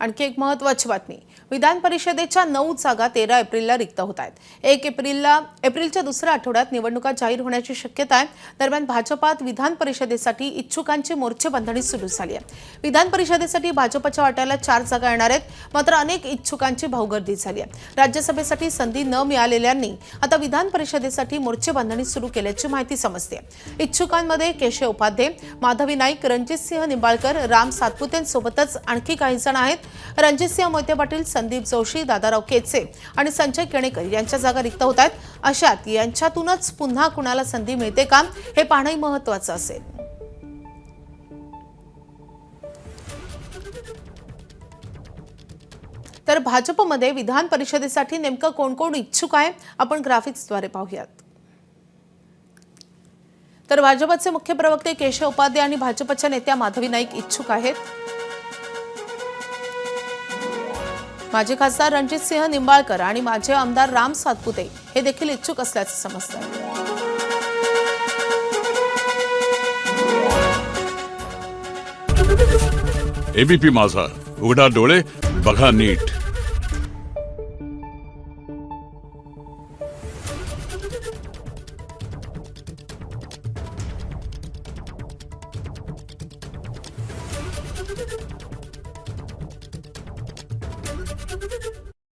आणखी एक महत्त्वाची बातमी, विधान परिषदेच्या 9 जागा 13 एप्रिलला रिक्त होत आहेत. 1 एप्रिलच्या दुसऱ्या आठवड्यात निवडणुका जाहीर होण्याची शक्यता आहे. दरम्यान भाजपात विधान परिषदेसाठी इच्छुकांची मोर्चेबंधणी सुरू झाली आहे. विधान परिषदेसाठी भाजपच्या वाट्याला 4 जागा येणार आहेत, मात्र अनेक इच्छुकांची भाऊगर्दी झाली आहे. राज्यसभेसाठी संधी न मिळालेल्यांनी आता विधान परिषदेसाठी मोर्चेबंधणी सुरू केल्याची माहिती समजते. इच्छुकांमध्ये केशव उपाध्ये, माधवी नाईक, रणजितसिंह निंबाळकर, राम सातपुतेंसोबतच आणखी काही जण आहेत. रणजितसिंह मोहिते पाटील, संदीप जोशी, दादाराव केचे आणि संजय केणेकर यांच्या जागा रिक्त होत आहेत. अशात यांच्यातूनच पुन्हा कुणाला संधी मिळते का हे पाहणंही महत्त्वाचं असेल. तर भाजपमध्ये विधान परिषदेसाठी नेमकं कोण कोण इच्छुक आहे आपण ग्राफिक्सद्वारे पाहूयात. तर भाजपचे मुख्य प्रवक्ते केशव उपाध्ये आणि भाजपच्या नेत्या माधवी नाईक इच्छुक आहेत. माजी खासदार रणजितसिंह निंबाळकर आणि माजी आमदार राम सातपुते हे देखील इच्छुक असल्याचं समजतं. एबीपी माझा, उघडा डोळे बघा नीट.